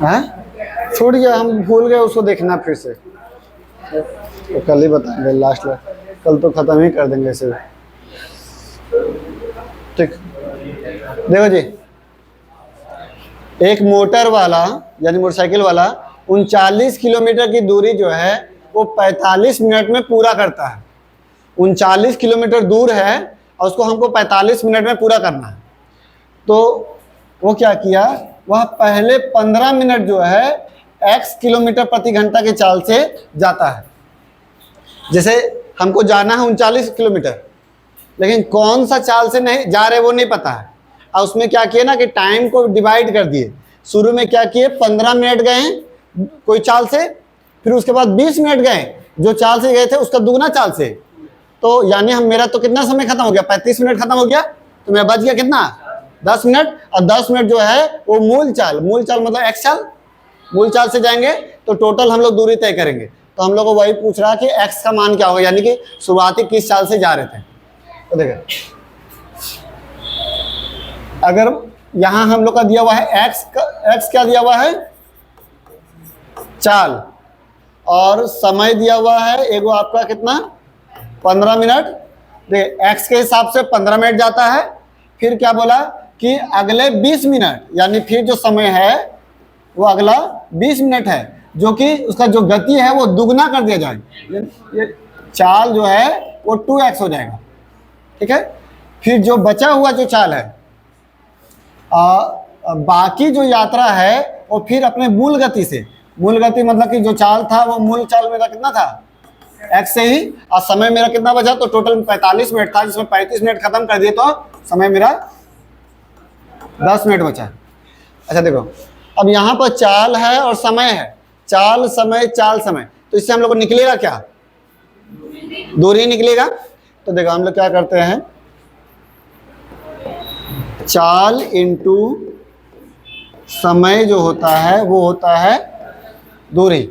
है, छूट गया, हम भूल गए उसको देखना फिर से, तो कल ही बताएंगे लास्ट में, कल तो ख़त्म ही कर देंगे इसे। ठीक, देखो जी, एक मोटर वाला यानी मोटरसाइकिल वाला 39 किलोमीटर की दूरी जो है वो 45 मिनट में पूरा करता है। 39 किलोमीटर दूर है और उसको हमको 45 मिनट में पूरा करना है। तो वो क्या किया, वह पहले 15 मिनट जो है x किलोमीटर प्रति घंटा की चाल से जाता है। जैसे हमको जाना है 39 किलोमीटर, लेकिन कौन सा चाल से नहीं जा रहे वो नहीं पता है। और उसमें क्या किए ना कि टाइम को डिवाइड कर दिए। शुरू में क्या किए, 15 मिनट गए कोई चाल से, फिर उसके बाद 20 मिनट गए जो चाल से गए थे उसका दुगना चाल से। तो यानी हम मेरा तो कितना समय खत्म हो गया, 35 मिनट खत्म हो गया, तो मेरा बच गया कितना, 10 मिनट। और 10 मिनट जो है वो मूल चाल मतलब एक्स चाल, मूल चाल से जाएंगे तो टोटल हम लोग दूरी तय करेंगे। तो हम लोग को वही पूछ रहा कि एक्स का मान क्या होगा, यानी कि शुरुआती किस चाल से जा रहे थे। तो देखिए, अगर यहां हम लोग का दिया हुआ है एक्स क्या दिया हुआ है, चाल, और समय दिया हुआ है एगो आपका कितना, 15 मिनट। देखिए एक्स के हिसाब से 15 मिनट जाता है, फिर क्या बोला कि अगले 20 मिनट यानी फिर जो समय है वो अगला 20 मिनट है, जो कि उसका जो गति है वो दुगना कर दिया जाए। ये चाल जो है वो 2x हो जाएगा, ठीक है। फिर जो बचा हुआ जो चाल है, बाकी जो यात्रा है वो फिर अपने मूल गति से, मूल गति मतलब कि जो चाल था वो मूल चाल मेरा कितना था, x से ही, और समय मेरा कितना बचा, तो टोटल 45 मिनट था, जिसमें 35 मिनट खत्म कर दिए तो समय मेरा 10 मिनट बचा। अच्छा देखो, अब यहाँ पर चाल है और समय है, चाल समय चाल समय, तो इससे हम लोग को निकलेगा क्या, दूरी निकलेगा। तो देखो हम लोग क्या करते हैं, चाल इंटू समय जो होता है वो होता है दूरी।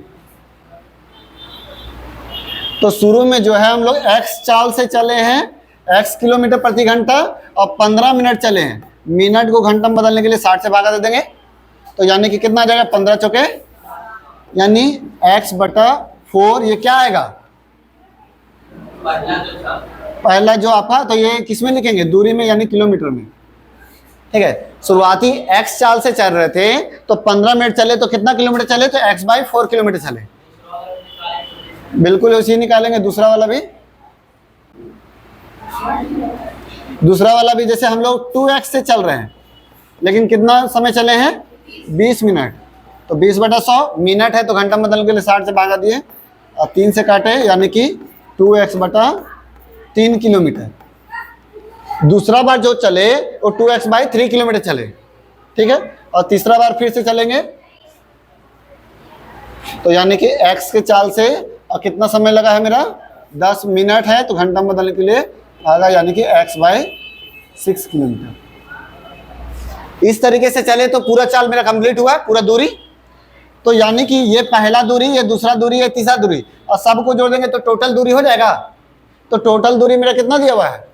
तो शुरू में जो है हम लोग x चाल से चले हैं, x किलोमीटर प्रति घंटा, और 15 मिनट चले हैं। मिनट को घंटा में बदलने के लिए 60 से भागा दे देंगे, तो यानी कि कितना आ जाएगा, 15 चौके यानी x/4। ये क्या आएगा, पहला जो आपका, तो ये किस में लिखेंगे, दूरी में यानी किलोमीटर में, ठीक है। शुरुआती x चाल से चल रहे थे तो 15 मिनट चले तो कितना किलोमीटर चले, तो x/4 किलोमीटर चले। बिल्कुल उसी निकालेंगे। दूसरा वाला भी जैसे हम लोग 2x से चल रहे हैं, लेकिन कितना समय चले हैं, 20 मिनट, तो 20/100 मिनट है तो घंटा बदलने के लिए 60 से भागा दिए और 3 से काटे, यानी कि 2x/3 किलोमीटर। दूसरा बार जो चले वो 2x/3 किलोमीटर चले, ठीक है। और तीसरा बार फिर से चलेंगे, तो यानी कि x के चाल से और कितना समय लगा है मेरा, 10 मिनट है, तो घंटा बदलने के लिए भागा, यानी कि x/6 किलोमीटर। इस तरीके से चले तो पूरा चाल मेरा कंप्लीट हुआ, पूरा दूरी। तो यानी कि ये पहला दूरी, ये दूसरा दूरी, ये तीसरा दूरी, और सबको जोड़ देंगे तो टोटल दूरी हो जाएगा। तो टोटल दूरी मेरा कितना दिया हुआ है,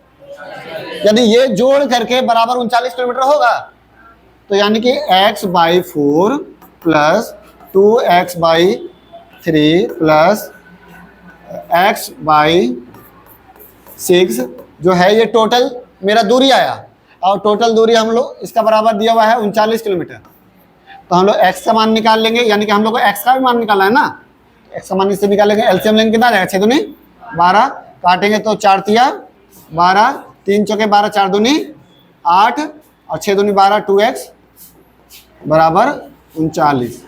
यानी ये जोड़ करके बराबर 39 किलोमीटर होगा। तो यानी कि x/4 plus 2x/3 plus x/6 जो है ये टोटल मेरा दूरी आया। और टोटल दूरी हम लोग इसका बराबर दिया हुआ है 39 किलोमीटर। तो हम लोग x का मान निकाल लेंगे, यानी कि हम लोग को x का भी मान निकालना है ना, x का मान इससे निकालेंगे। एलसीएम लेंगे कितना आ जाएगा, 6 दूनी 12, काटेंगे तो 4 तिया 12, 3 चौके 12, 4 दूनी 8 और 6 दूनी 12, 2x बराबर 39।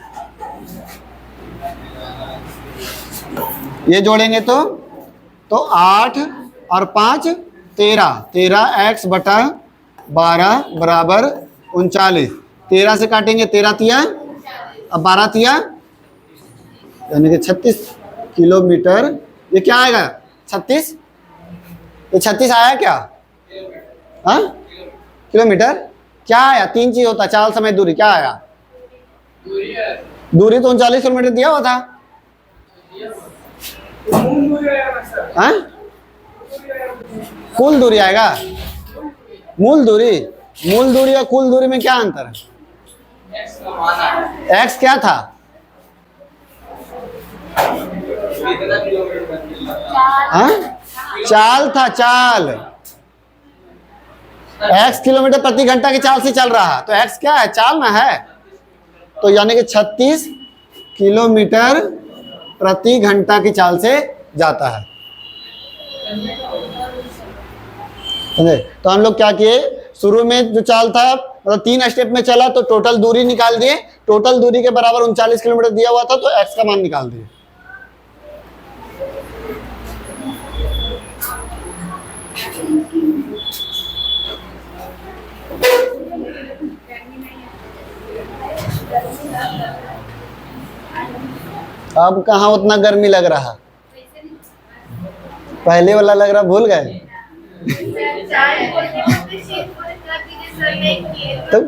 ये जोड़ेंगे तो 8 और 5 13, 13x/12 बराबर 39। 13 से काटेंगे 13 तिया और 12 तिया, यानी कि 36 किलोमीटर। ये क्या आएगा, 36, ये 36 आया क्या, हाँ किलोमीटर। क्या आया, 3 चीज होता, चाल समय दूरी, क्या आया, दूरी तो 39 किलोमीटर दिया हुआ था, हाँ कुल दूरी आएगा, मूल दूरी और कुल दूरी में क्या अंतर है, एक्स क्या था? हाँ, चाल था, चाल। एक्स किलोमीटर प्रति घंटा की चाल से चल रहा है, तो एक्स क्या है? चाल ना है। तो यानी कि 36 किलोमीटर प्रति घंटा की चाल से जाता है। समझे? तो हम लोग क्या किए, शुरू में जो चाल था मतलब 3 स्टेप में चला तो टोटल दूरी निकाल दिए, टोटल दूरी के बराबर 39 किलोमीटर दिया हुआ था तो एक्स का मान निकाल दिए। अब कहाँ उतना गर्मी लग रहा, पहले वाला लग रहा, भूल गए? तो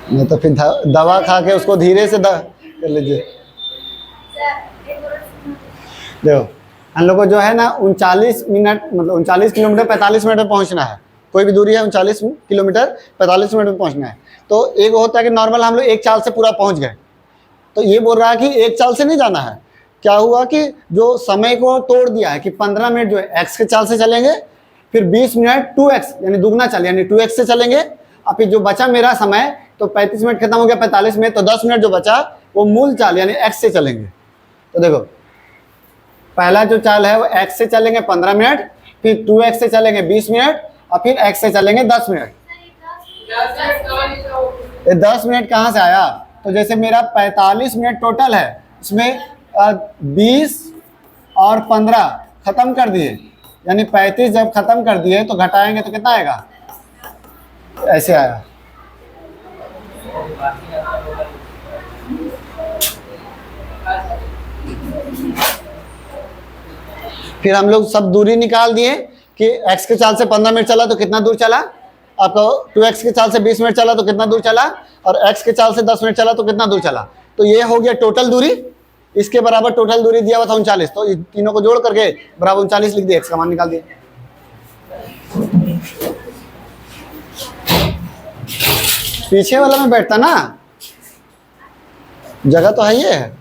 नहीं तो फिर दवा खा के उसको धीरे से कर लीजिए। देखो हम लोग को जो है ना 39 मिनट मतलब 39 किलोमीटर 45 मिनट में पहुंचना है। कोई भी दूरी है 39 किलोमीटर 45 मिनट में पहुंचना है। तो एक होता है कि नॉर्मल हम लोग एक चाल से पूरा पहुंच गए, तो ये बोल रहा है कि एक चाल से नहीं जाना है। क्या हुआ कि जो समय को तोड़ दिया है कि 15 मिनट जो है एक्स के चाल से चलेंगे, फिर 20 मिनट 2x यानी दुगना चाल यानी 2x से चलेंगे, और फिर जो बचा मेरा समय तो 35 मिनट खत्म हो गया 45 में, तो 10 मिनट जो बचा वो मूल चाल यानी x से चलेंगे। तो देखो पहला जो चाल है वो x से चलेंगे 15 मिनट, फिर 2x से चलेंगे 20 मिनट, और फिर x से चलेंगे 10 मिनट। ये 10 मिनट कहाँ से आया? तो जैसे मेरा 45 मिनट टोटल है, इसमें 20 और 15 खत्म कर दिए, यानी 35 जब खत्म कर दिए तो घटाएंगे तो कितना आएगा? ऐसे आया। फिर हम लोग सब दूरी निकाल दिए कि x के चाल से 15 मिनट चला तो कितना दूर चला, आपको 2x के चाल से 20 मिनट चला तो कितना दूर चला, और x के चाल से 10 मिनट चला तो कितना दूर चला। तो ये हो गया टोटल दूरी, इसके बराबर टोटल दूरी दिया हुआ था 39, तो इन तीनों को जोड़ करके बराबर 39 लिख दिया, x का मान निकाल दिया। पीछे वाला में बैठता ना, जगह तो है ये है।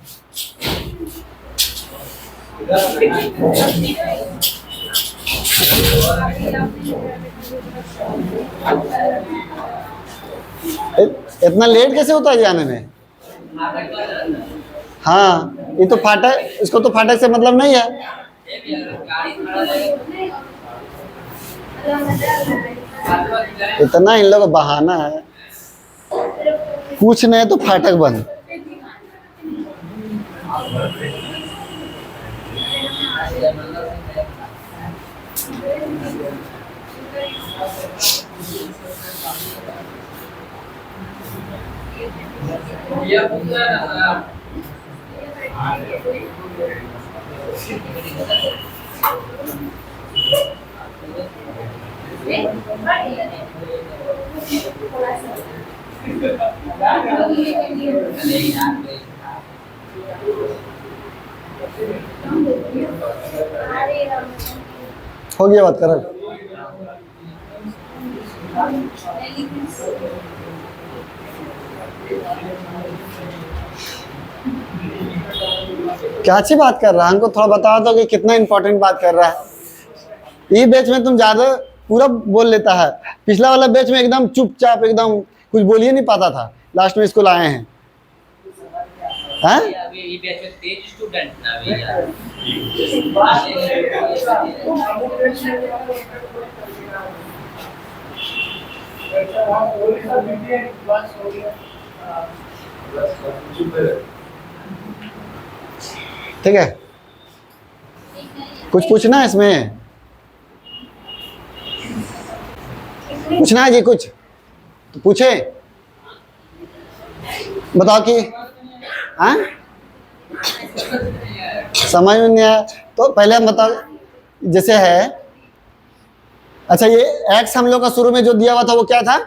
इतना लेट कैसे होता है जाने में? हाँ ये तो फाटक, इसको तो फाटक से मतलब नहीं है। इतना इन लोगों का बहाना है, कुछ नहीं तो फाटक बंद। हो गया बात कर। क्या अच्छी बात कर रहा है, हमको थोड़ा बता दो कि कितना इंपॉर्टेंट बात कर रहा है। ये बैच में तुम ज्यादा पूरा बोल लेता है, पिछला वाला बैच में एकदम चुपचाप एकदम कुछ बोल ही नहीं पाता था, लास्ट में इसको लाए हैं। हाँ? ठीक है, कुछ पूछना है इसमें? पूछना है जी कुछ तो पूछे, बताओ कि हाँ समझ में नहीं आया तो पहले हम बताओ। जैसे है, अच्छा ये x हम लोग का शुरू में जो दिया हुआ था वो क्या था?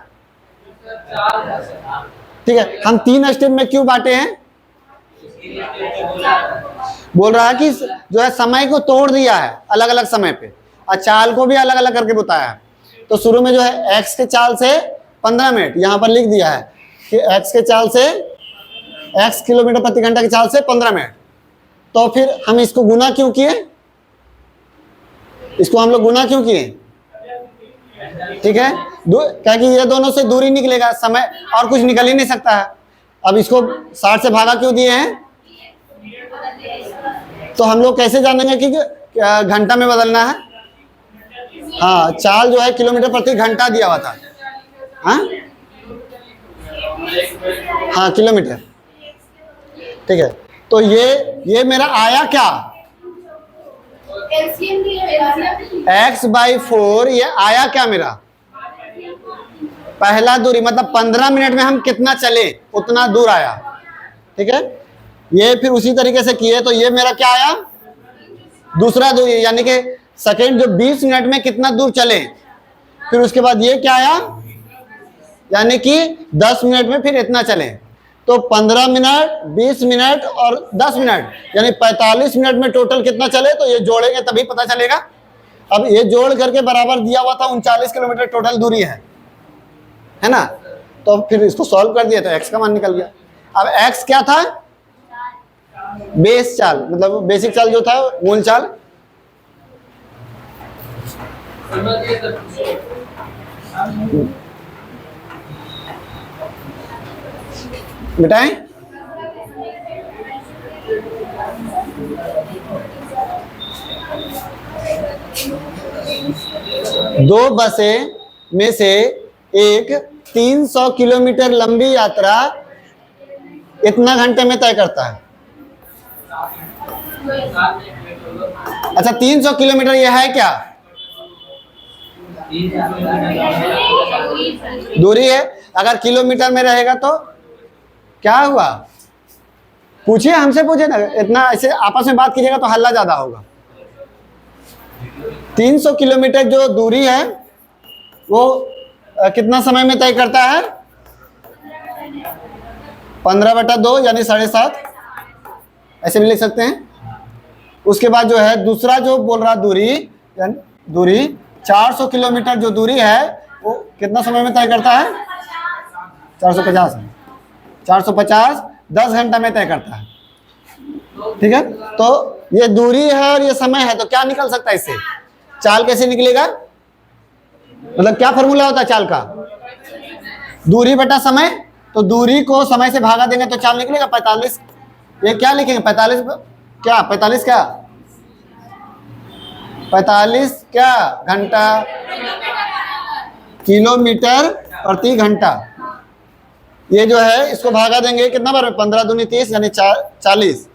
ठीक है, हम 3 स्टेप में क्यों बांटे हैं? बोल रहा है कि जो है समय को तोड़ दिया है अलग अलग समय पे और चाल को भी अलग अलग करके बताया है। तो शुरू में जो है x के चाल से 15 मिनट यहाँ पर लिख दिया है कि x के चाल से x किलोमीटर प्रति घंटा की चाल से 15 मिनट। तो फिर हम इसको गुना क्यों किए, इसको हम लोग गुना क्यों किए, ठीक है, क्या कि ये दोनों से दूरी निकलेगा, समय और कुछ निकल ही नहीं सकता है। अब इसको 60 से भागा क्यों दिए हैं, तो हम लोग कैसे जानेंगे कि घंटा में बदलना है। हाँ, चाल जो है किलोमीटर प्रति घंटा दिया हुआ था। हाँ हाँ किलोमीटर, ठीक है। तो ये मेरा आया क्या, x/4, ये आया क्या मेरा पहला दूरी, मतलब 15 मिनट में हम कितना चले उतना दूर आया, ठीक है। ये फिर उसी तरीके से किए तो ये मेरा क्या आया, दूसरा दूरी, यानी कि सेकेंड जो 20 मिनट में कितना दूर चले। फिर उसके बाद ये क्या आया, यानी कि 10 मिनट में फिर इतना चले। तो 15 मिनट, 20 मिनट और 10 मिनट, यानी 45 मिनट में टोटल कितना चले, तो ये जोड़ेंगे तभी पता चलेगा। अब ये जोड़ करके बराबर दिया हुआ था 39 किलोमीटर टोटल दूरी है ना। तो फिर इसको सॉल्व कर दिया तो x का मान निकल गया। अब x क्या था, बेस चाल, मतलब बेसिक चाल जो था, मूल चाल। मिटाएं, दो बसें में से एक 300 किलोमीटर लंबी यात्रा इतना घंटे में तय करता है। अच्छा, 300 किलोमीटर यह है क्या, दूरी है। अगर किलोमीटर में रहेगा तो क्या हुआ, पूछिए, हमसे पूछिए ना, इतना ऐसे आपस में बात कीजिएगा तो हल्ला ज्यादा होगा। 300 किलोमीटर जो दूरी है वो कितना समय में तय करता है, 15/2 यानी 7.5, ऐसे भी लिख सकते हैं। उसके बाद जो है दूसरा जो बोल रहा दूरी, यानी दूरी 400 किलोमीटर जो दूरी है वो कितना समय में तय करता है, 450 10 घंटा में तय करता है, ठीक है। तो ये दूरी है और ये समय है, तो क्या निकल सकता है इससे, चाल कैसे निकलेगा, मतलब क्या फॉर्मूला होता है चाल का, दूरी बटा समय। तो दूरी को समय से भागा देंगे तो चाल निकलेगा 45। ये क्या लिखेंगे, 45 क्या, 45 क्या, 45 क्या घंटा, किलोमीटर प्रति घंटा। ये जो है इसको भागा देंगे कितना बार, 15 दूनी 30 यानी 40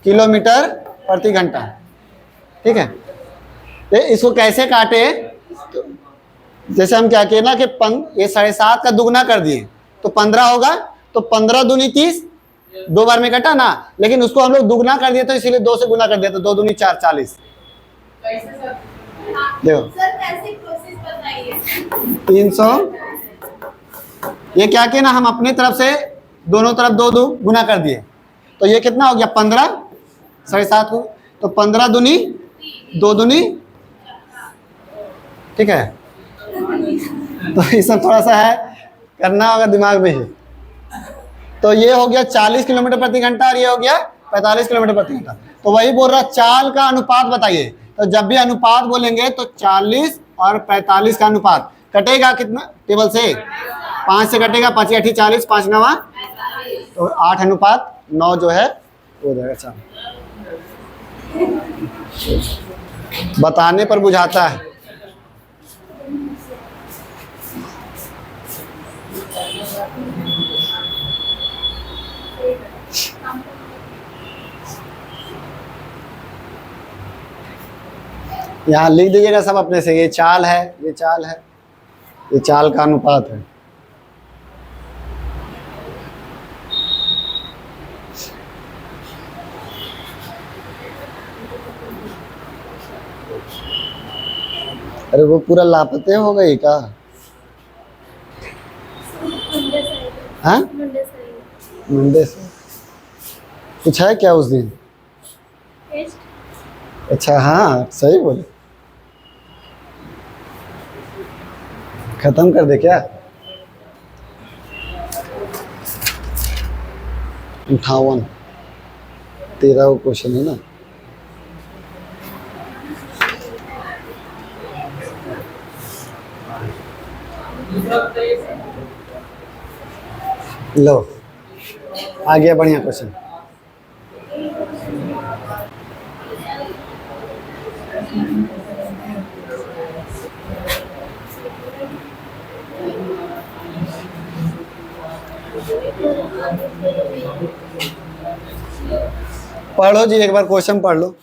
किलोमीटर प्रति घंटा, ठीक है। तो इसको कैसे काटे, तो जैसे हम क्या किए ना कि ये 7.5 का दुगना कर दिए तो 15 होगा, तो 15 दूनी 30, 2 बार में कटा ना, लेकिन उसको हम लोग दुगना कर दिए तो इसीलिए 2 से गुना कर दिया, तो 2 दूनी 4 40। देखो 300, ये क्या किया ना, हम अपनी तरफ से दोनों तरफ 2 गुना कर दिए, तो ये कितना हो गया 15, 7.5 को, तो 15 दूनी 2 दूनी, ठीक है। तो ये सब थोड़ा सा है, करना होगा दिमाग में ही। तो ये हो गया 40 किलोमीटर प्रति घंटा और ये हो गया 45 किलोमीटर प्रति घंटा। तो वही बोल रहा, चाल का अनुपात बताइए। तो जब भी अनुपात बोलेंगे तो 40 और 45 का अनुपात कटेगा कितना, टेबल से 5 से कटेगा, 5 8 40, 5 9, तो 8:9 जो है हो जाएगा चाल। बताने पर बुझाता है। यहाँ लिख दीजिएगा सब अपने से, ये चाल है, ये चाल है, ये चाल का अनुपात है। अरे वो पूरा लापते हो गई का, हाँ मुंडे से, कुछ है क्या उस दिन? अच्छा हाँ सही बोले। खत्म कर दे क्या? 58 13 क्वेश्चन है ना। लो आ गया बढ़िया क्वेश्चन। पढ़ो जी, एक बार क्वेश्चन पढ़ लो।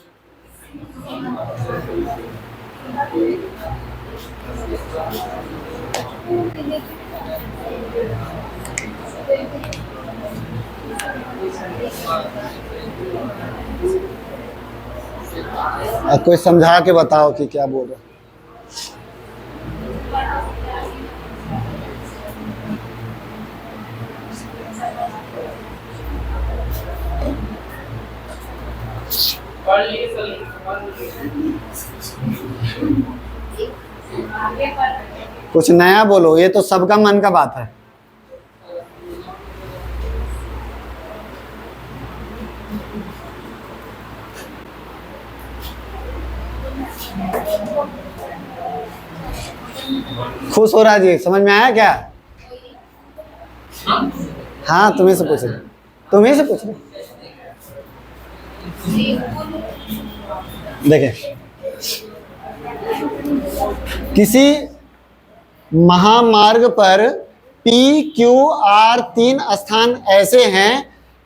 अब कोई समझा के बताओ कि क्या बोल रहा। कुछ नया बोलो, ये तो सबका मन का बात है। खुश हो रहा जी, समझ में आया क्या? हाँ तुम्हें से पूछ रहे, तुम्हें से पूछ रहे। देखें, किसी महामार्ग पर पी क्यू आर 3 स्थान ऐसे हैं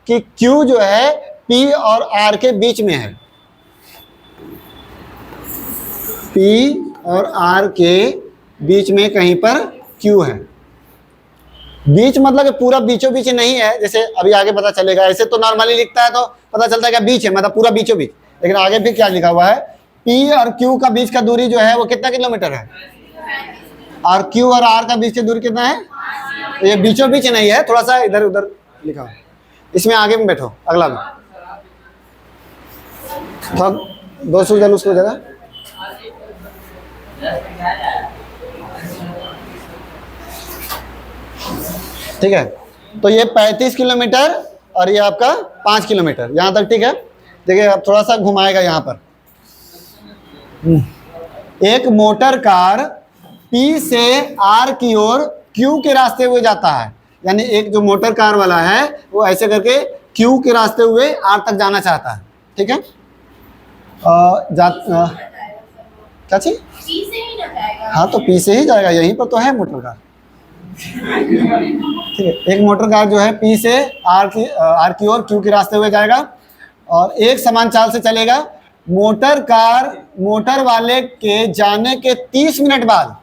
कि क्यू जो है पी और आर के बीच में है। पी और आर के बीच में कहीं पर क्यू है। बीच मतलब कि पूरा बीचों बीच नहीं है, जैसे अभी आगे पता चलेगा। ऐसे तो नॉर्मली लिखता है तो पता चलता है कि बीच है, मतलब पूरा बीचों बीच। लेकिन आगे भी क्या लिखा हुआ है, पी और क्यू का बीच का दूरी जो है वो कितना किलोमीटर है, और क्यू और आर का बीच की दूरी कितना है। तो ये बीचों बीच नहीं है, थोड़ा सा इधर उधर लिखा हुआ है। इसमें आगे में बैठो, अगला में दो सूजन उसको जगह। ठीक है, तो ये 35 किलोमीटर और ये आपका 5 किलोमीटर यहाँ तक। ठीक है, देखिए अब थोड़ा सा घुमाएगा यहाँ पर। एक मोटर कार P से R की ओर Q के रास्ते हुए जाता है। यानी एक जो मोटर कार वाला है वो ऐसे करके Q के रास्ते हुए R तक जाना चाहता है। ठीक है, क्या चीज? हाँ तो P से ही जाएगा, यहीं पर तो है मोटर कार। ठीक है, एक मोटर कार जो है P से R की ओर Q के रास्ते हुए जाएगा और एक समान चाल से चलेगा। मोटर कार मोटर वाले के जाने के 30 मिनट बाद,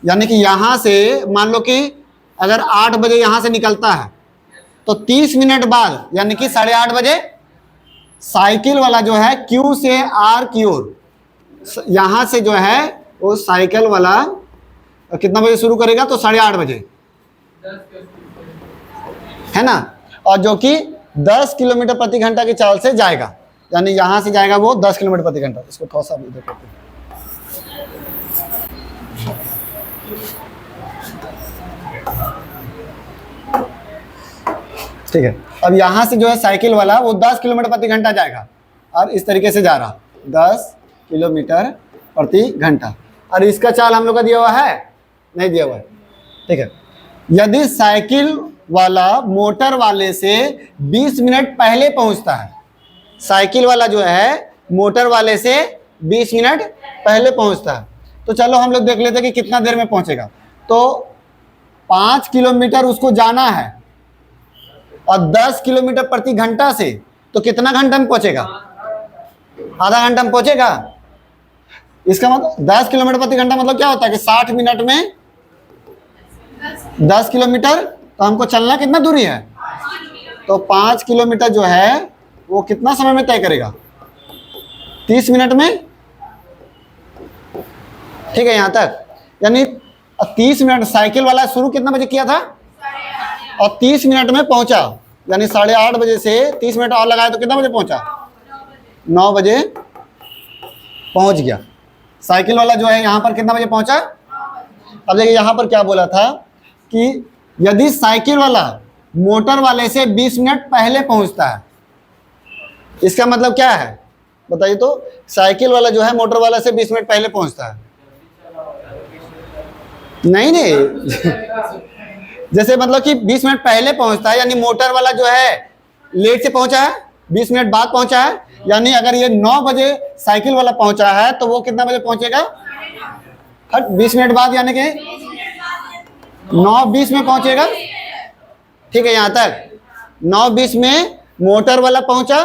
यानी कि यहां से मान लो कि अगर 8 बजे यहां से निकलता है तो 30 मिनट बाद यानी कि 8:30 बजे साइकिल वाला जो है Q से R की ओर यहां से जो है वो साइकिल वाला कितना बजे शुरू करेगा, तो 8:30 बजे, है ना। और जो कि 10 किलोमीटर प्रति घंटा की चाल से जाएगा, यानी यहां से जाएगा वो 10 किलोमीटर प्रति घंटा। इसको थोड़ा सा इधर करते हैं। ठीक है, अब यहां से जो है साइकिल वाला वो 10 किलोमीटर प्रति घंटा जाएगा और इस तरीके से जा रहा 10 किलोमीटर प्रति घंटा। और इसका चाल हम लोग का दिया हुआ है, नहीं दिया हुआ है। ठीक है, यदि साइकिल वाला मोटर वाले से 20 मिनट पहले पहुंचता है, साइकिल वाला जो है मोटर वाले से 20 मिनट पहले पहुंचता है, तो चलो हम लोग देख लेते हैं कि कितना देर में पहुंचेगा। तो 5 किलोमीटर उसको जाना है और 10 किलोमीटर प्रति घंटा से, तो कितना घंटा में पहुंचेगा, आधा घंटा में पहुंचेगा। इसका मतलब 10 किलोमीटर प्रति घंटा मतलब क्या होता है कि 60 मिनट में 10 किलोमीटर। तो हमको चलना कितना दूरी है, तो 5 किलोमीटर जो है वो कितना समय में तय करेगा, 30 मिनट में। ठीक है, यहां तक यानी 30 मिनट। साइकिल वाला शुरू कितना बजे किया था और 30 मिनट में पहुंचा, यानी 8:30 बजे से 30 मिनट और लगाया तो कितना बजे पहुंचा? 9 बजे पहुंच गया। साइकिल वाला जो है यहाँ पर कितना बजे पहुंचा? अब देखिए यहाँ पर क्या बोला था कि यदि साइकिल वाला मोटर वाले से 20 मिनट पहले पहुंचता है, इसका मतलब क्या है बताइए तो? साइकिल वाला जो है मोटर वाला से 20 मिनट पहले पहुंचता है। नहीं जैसे मतलब कि 20 मिनट पहले पहुंचता है, यानी मोटर वाला जो है लेट से पहुंचा है, 20 मिनट बाद पहुंचा है। यानी अगर ये 9 बजे साइकिल वाला पहुंचा है तो वो कितना बजे पहुंचेगा? 20 मिनट बाद, यानी कि 9:20 में पहुंचेगा। ठीक है, यहां तक 9:20 में मोटर वाला पहुंचा,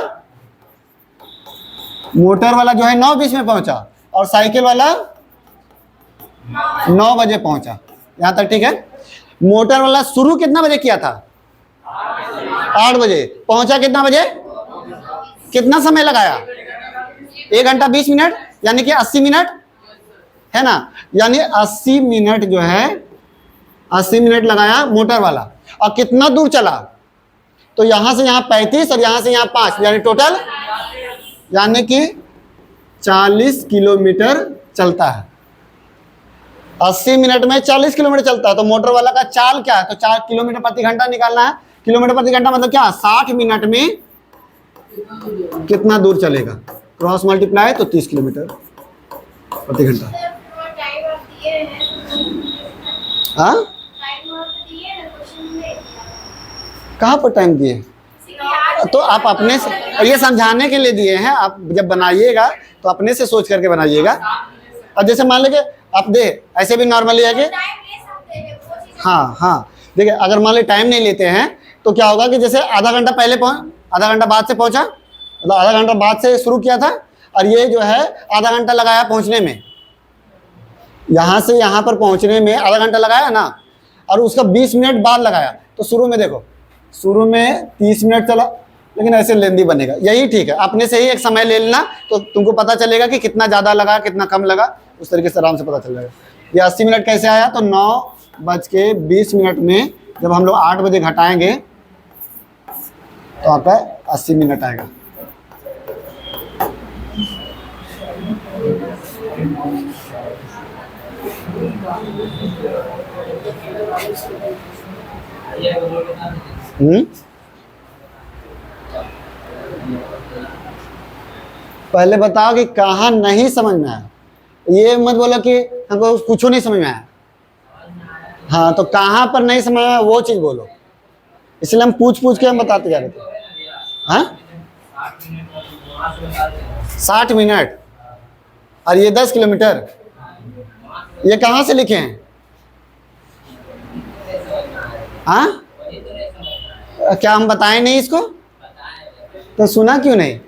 मोटर वाला जो है 9:20 में पहुंचा, और साइकिल वाला 9 बजे पहुंचा। यहां तक ठीक है। मोटर वाला शुरू कितना बजे किया था? 8 बजे। पहुंचा कितना बजे? कितना समय लगाया? 1 घंटा 20 मिनट, यानी कि 80 मिनट है ना। यानी 80 मिनट जो है 80 मिनट लगाया मोटर वाला। और कितना दूर चला? तो यहां से यहां 35 और यहां से यहां 5, यानी टोटल यानी कि 40 किलोमीटर चलता है। 80 मिनट में 40 किलोमीटर चलता है। तो मोटर वाला का चाल क्या है? तो 4 किलोमीटर प्रति घंटा निकालना है। किलोमीटर प्रति घंटा मतलब क्या? 60 मिनट में कितना दूर चलेगा? क्रॉस मल्टीप्लाई तो 30 किलोमीटर प्रति घंटा। हाँ, कहाँ पर टाइम दिए? तो आप अपने से, ये समझाने के लिए दिए हैं। आप जब बनाइएगा तो अपने से सोच करके बनाइएगा। अब जैसे मान लीजिए आप दे ऐसे भी नॉर्मली है कि हाँ देखिए, अगर मान लीजिए टाइम नहीं लेते हैं तो क्या होगा कि जैसे आधा घंटा पहले आधा घंटा बाद से पहुंचा, मतलब आधा घंटा बाद से शुरू किया था, और ये जो है आधा घंटा लगाया पहुंचने में, यहाँ से यहाँ पर पहुंचने में आधा घंटा लगाया ना, और उसका 20 मिनट बाद लगाया। तो शुरू में देखो, शुरू में 30 मिनट चला, लेकिन ऐसे लेंदी बनेगा। यही ठीक है, अपने से ही एक समय ले लेना तो तुमको पता चलेगा कि कितना ज़्यादा लगा कितना कम लगा, उस तरीके से आराम से पता चल जाएगा। ये 80 मिनट कैसे आया? तो 9:20 में जब हम लोग 8 बजे घटाएंगे तो आपका 80 मिनट आएगा। पहले बताओ कि कहाँ नहीं समझ में आया। ये मत बोलो कि हमको कुछ नहीं समझ में आया। हाँ, तो कहाँ पर नहीं समझ में आया वो चीज बोलो। इसलिए हम पूछ के हम बताते जा रहे थे। हाँ, 60 मिनट और ये 10 किलोमीटर, ये कहाँ से लिखे हैं? हाँ, क्या हम बताएं नहीं इसको? तो सुना क्यों नहीं?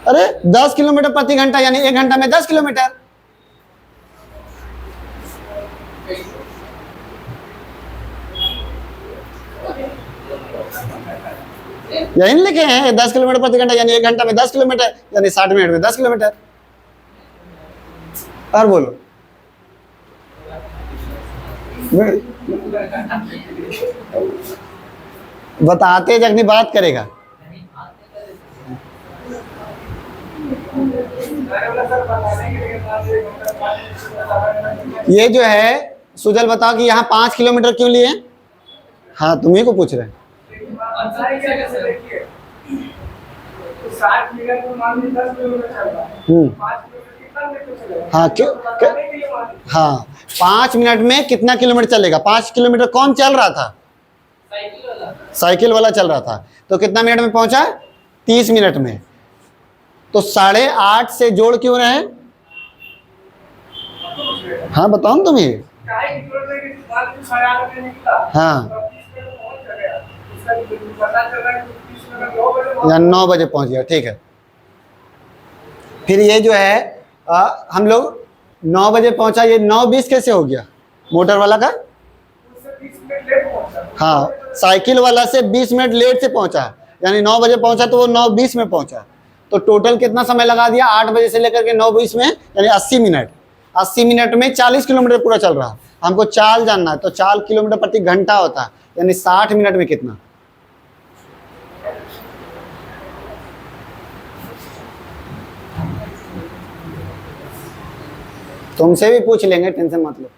अरे 10 किलोमीटर प्रति घंटा, यानी 1 घंटा में 10 किलोमीटर। यही लिखे हैं 10 किलोमीटर प्रति घंटा, यानी 1 घंटा में 10 किलोमीटर, यानी 60 मिनट में 10 किलोमीटर। और बोलो, बताते जगनी बात करेगा। ये जो है सुजल बताओ कि यहाँ 5 किलोमीटर क्यों लिए? हाँ, तुम्ही को पूछ रहे हैं। हाँ क्यों? हाँ, 5 मिनट में कितना किलोमीटर चलेगा? 5 किलोमीटर कौन चल रहा था? साइकिल वाला चल रहा था। तो कितना मिनट में पहुंचा? 30 मिनट में। तो 8.5 से जोड़ क्यों रहे? हाँ बताओ ना तुम ये। हाँ, या 9 बजे पहुंच गया। ठीक है, फिर ये जो है हम लोग 9 बजे पहुंचा, ये 9:20 कैसे हो गया मोटर वाला का? हाँ, साइकिल वाला से 20 मिनट लेट से पहुंचा, यानी 9 बजे पहुंचा तो वो 9:20 में पहुंचा। तो टोटल कितना समय लगा दिया? 8 बजे से लेकर के 9:20 में, यानी 80 मिनट। 80 मिनट में 40 किलोमीटर पूरा चल रहा। हमको चाल जानना है, तो चाल किलोमीटर प्रति घंटा होता है, यानी 60 मिनट में कितना? तुमसे भी पूछ लेंगे, टेंशन मत लो।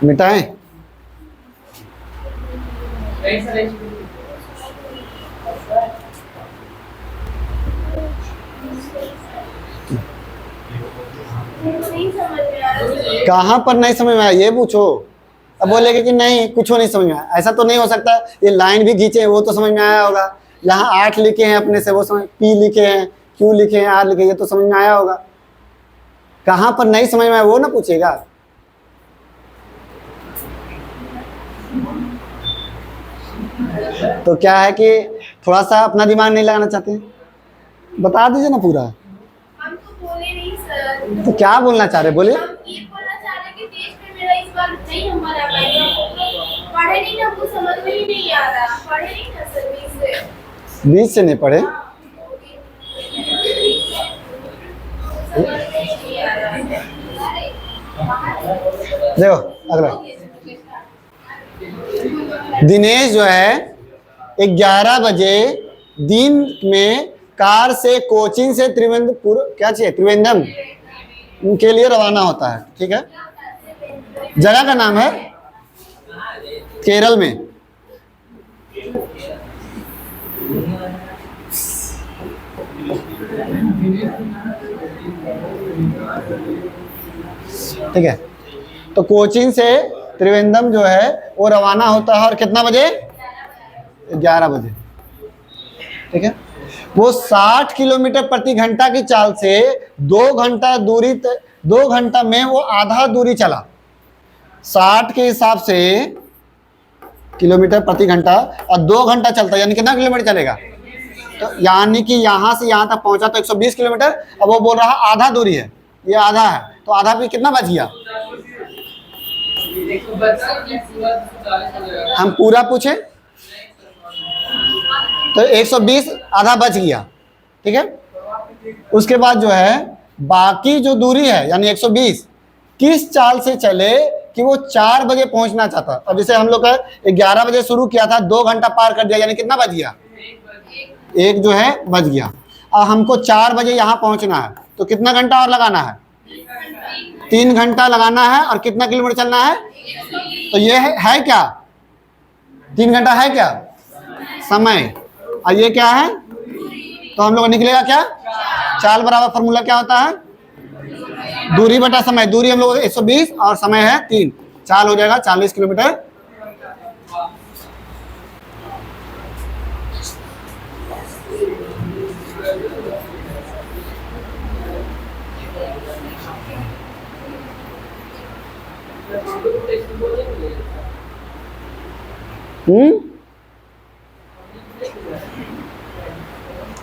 मिटाएं? कहाँ पर नहीं समझ में आया ये पूछो। अब बोलेगे कि नहीं कुछ नहीं समझ में आया, ऐसा तो नहीं हो सकता। ये लाइन भी खींचे वो तो समझ में आया होगा, यहाँ 8 लिखे हैं अपने से, वो समझ, P लिखे हैं, Q लिखे हैं, R लिखे, ये तो समझ में आया होगा। कहाँ पर नहीं समझ में आया वो ना पूछेगा। तो क्या है कि थोड़ा सा अपना दिमाग नहीं लगाना चाहते, बता दीजिए ना पूरा। हम तो बोले नहीं सर। तो क्या बोलना चाह रहे, बोलिए। हम ये बोलना चाह रहे कि टेस्ट में मेरा इस बार नहीं नंबर आ पाएगा। पढ़े नहीं ना, हमको समझ में ही नहीं आ रहा। पढ़े नहीं ना सर 20 से नहीं पढ़े। देखो अगला, दिनेश जो है 11 बजे दिन में कार से कोचिंग से त्रिवेंद्रपुर, क्या चाहिए, त्रिवेंद्रम के लिए रवाना होता है। ठीक है, जगह का नाम है केरल में। ठीक है, तो कोचिंग से त्रिवेंद्रम जो है वो रवाना होता है, और कितना बजे, 11 बजे। ठीक है, वो 60 किलोमीटर प्रति घंटा की चाल से 2 घंटा में वो आधा दूरी चला। 60 के हिसाब से किलोमीटर प्रति घंटा, और 2 घंटा चलता, यानी कितना किलोमीटर चलेगा। तो यानी कि यहाँ से यहाँ तक पहुंचा तो 120 किलोमीटर। अब वो बोल रहा है आधा दूरी है, ये आधा है, तो आधा भी कितना बच गया। हम पूरा पूछे तो 120 आधा बच गया। ठीक है, उसके बाद जो है बाकी जो दूरी है यानी 120 किस चाल से चले कि वो 4 बजे पहुंचना चाहता। अब जैसे हम लोग का 11 बजे शुरू किया था, 2 घंटा पार कर दिया, यानी कितना बच गया, 1 जो है बच गया। और हमको 4 बजे यहाँ पहुंचना है, तो कितना घंटा और लगाना है, 3 घंटा लगाना है, और कितना किलोमीटर चलना है। तो ये है क्या, 3 घंटा है क्या समय, और ये क्या है, तो हम लोग निकलेगा क्या, चाल बराबर फॉर्मूला क्या होता है, दूरी बटा समय। दूरी हम लोग 120 और समय है 3, चाल हो जाएगा 40 किलोमीटर।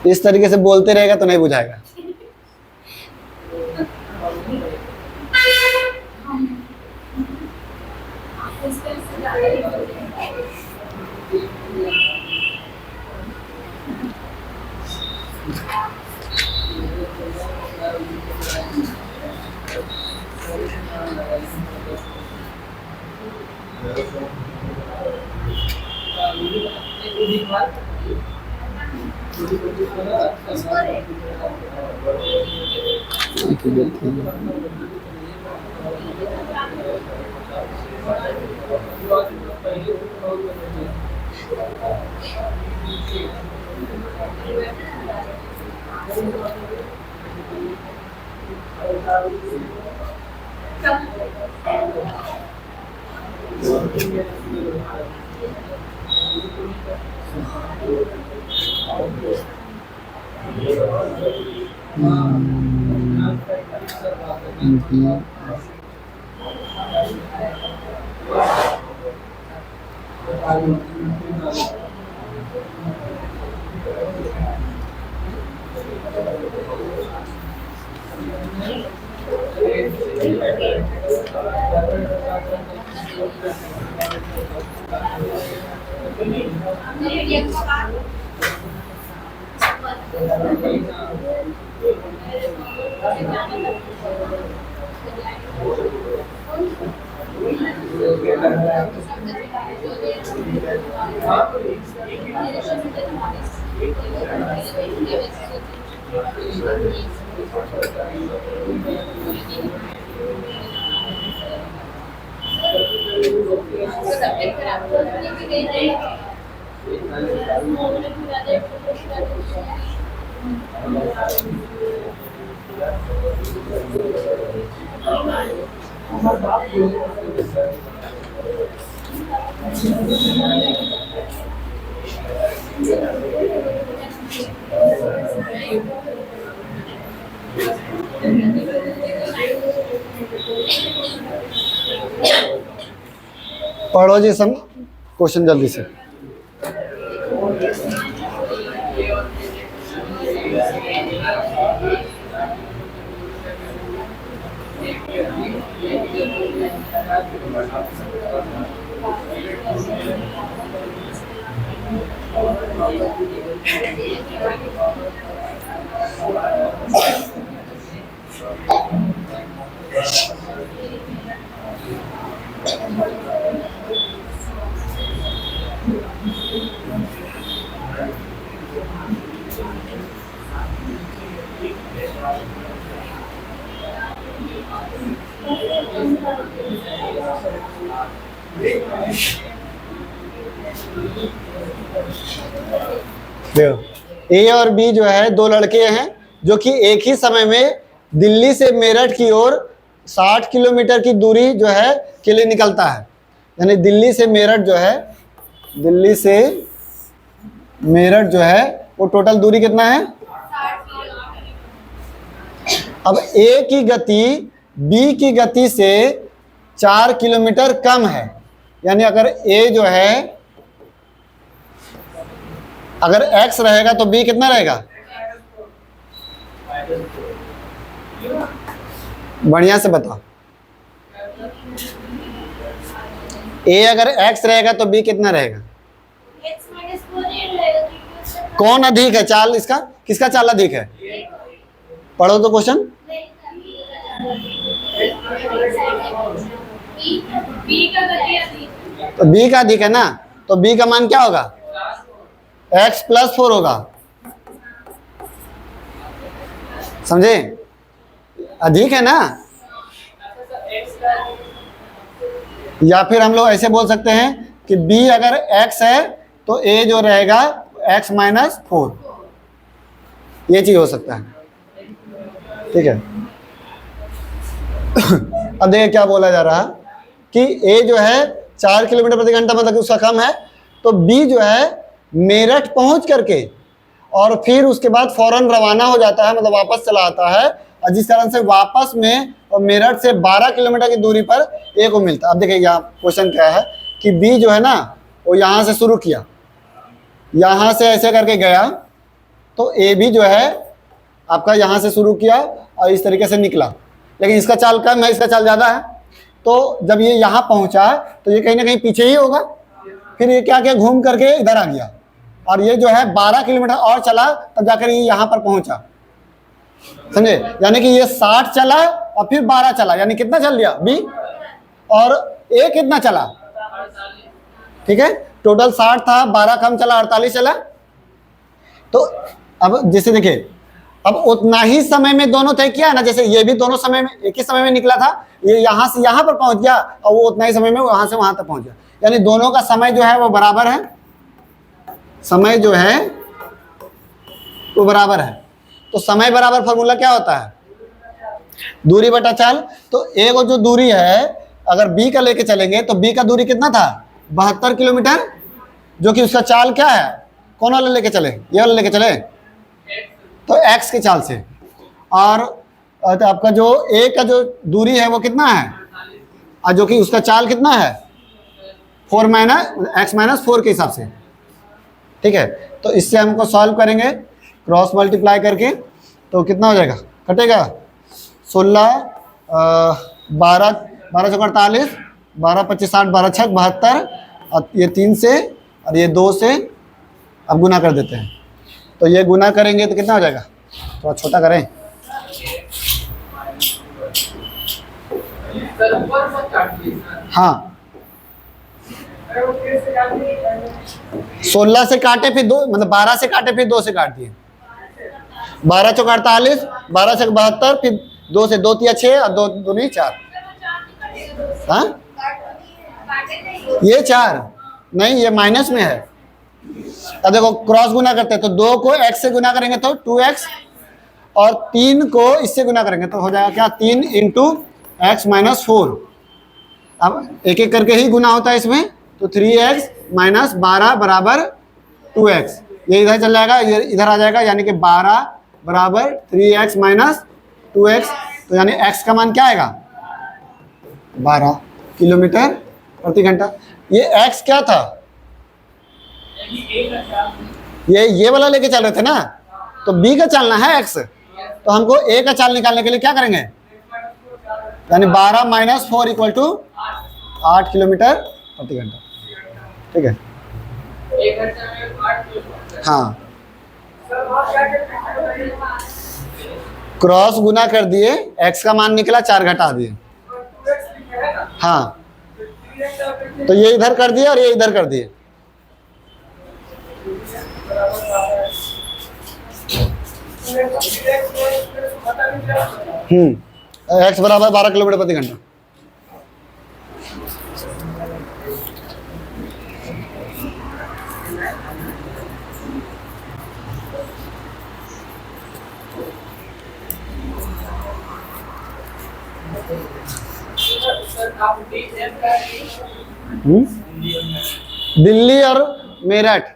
इस तरीके से बोलते रहेगा तो नहीं बुझाएगा। पढ़ो जी सब क्वेश्चन जल्दी से। देखो ए और बी जो है दो लड़के हैं जो कि एक ही समय में दिल्ली से मेरठ की ओर 60 किलोमीटर की दूरी जो है के लिए निकलता है। यानी दिल्ली से मेरठ जो है, दिल्ली से मेरठ जो है वो टोटल दूरी कितना है? अब ए की गति बी की गति से 4 किलोमीटर कम है। यानी अगर ए जो है, अगर x रहेगा तो b कितना रहेगा? बढ़िया से बताओ। a अगर x रहेगा तो b कितना रहेगा? कौन अधिक है? चाल इसका किसका चाल अधिक है? पढ़ो तो क्वेश्चन। तो b का अधिक है ना, तो b का मान क्या होगा? x प्लस 4 होगा। समझे? अधिक है ना। या फिर हम लोग ऐसे बोल सकते हैं कि b अगर x है तो a जो रहेगा x माइनस 4। ये चीज हो सकता है। ठीक है। अब देखिए क्या बोला जा रहा कि a जो है 4 किलोमीटर प्रति घंटा मतलब कि उसका कम है, तो b जो है मेरठ पहुंच करके और फिर उसके बाद फौरन रवाना हो जाता है, मतलब वापस चला आता है। और जिस कारण से वापस में और मेरठ से 12 किलोमीटर की दूरी पर ए को मिलता है। अब देखिए यहाँ क्वेश्चन क्या है कि बी जो है ना वो यहाँ से शुरू किया, यहाँ से ऐसे करके गया, तो ए भी जो है आपका यहाँ से शुरू किया और इस तरीके से निकला। लेकिन इसका चाल कम है, इसका चाल ज़्यादा है। तो जब ये यहाँ पहुँचा तो ये कहीं ना कहीं पीछे ही होगा। फिर ये क्या किया, घूम करके इधर आ गया और ये जो है 12 किलोमीटर और चला, तब जाकर ये यहाँ पर पहुंचा। समझे? यानी कि ये 60 चला और फिर 12 चला, यानी कितना चल दिया बी, और ए कितना चला? ठीक है, टोटल 60 था, 12 कम चला, 48 चला। तो अब जैसे देखिए, अब उतना ही समय में दोनों तय किया ना, जैसे ये भी दोनों समय में एक ही समय में निकला था, ये यहाँ से यहाँ पर पहुंच गया और वो उतना ही समय में वहां से वहां तक पहुंच गया। यानी दोनों का समय जो है वो बराबर है, समय जो है वो बराबर है। तो समय बराबर फॉर्मूला क्या होता है? दूरी बटा चाल। तो ए को जो दूरी है अगर बी का लेके चलेंगे तो बी का दूरी कितना था? 72 किलोमीटर, जो कि उसका चाल क्या है? कौन वाला लेके चले? ये वाला लेके चले, तो एक्स की चाल से। और तो आपका जो ए का जो दूरी है वो कितना है, और जो कि उसका चाल कितना है? 4 माइनस एक्स माइनस 4 के हिसाब से। ठीक है, तो इससे हमको सॉल्व करेंगे क्रॉस मल्टीप्लाई करके, तो कितना हो जाएगा? कटेगा 16 12 12 चौक 48 12 25 60, 12 छक 72, और ये 3 से और ये 2 से अब गुना कर देते हैं। तो ये गुना करेंगे तो कितना हो जाएगा, थोड़ा छोटा करें। हाँ 16 से काटे फिर 2, मतलब 12 से काटे फिर 2 से काट दिए। 12 चौक 48, 12 से 72, फिर 2 से 2 तिया 6 और 2 दूनी 4। हाँ ये 4 नहीं, ये माइनस में है। अब देखो क्रॉस गुना करते हैं तो 2 को x से गुना करेंगे तो 2x, और 3 को इससे गुना करेंगे तो हो जाएगा क्या, 3 इंटू एक्स माइनस 4। अब एक एक करके ही गुना होता है इसमें, तो 3x माइनस 12 बराबर 2x। ये इधर चल जाएगा, ये इधर आ जाएगा, यानी कि 12 बराबर 3x माइनस 2x। तो यानी x का मान क्या आएगा, 12 किलोमीटर प्रति घंटा। ये x क्या था, ये वाला लेके चल रहे थे ना, तो b का चालना है x, तो हमको a का चाल निकालने के लिए क्या करेंगे, यानी 12 माइनस 4 इक्वल टू 8 किलोमीटर प्रति घंटा। ठीक है, हाँ क्रॉस गुना कर दिए, x का मान निकला 4 घटा दिए। हाँ तो ये इधर कर दिए और ये इधर कर दिए। x बराबर 12 किलोमीटर प्रति घंटा। दिल्ली और मेरठ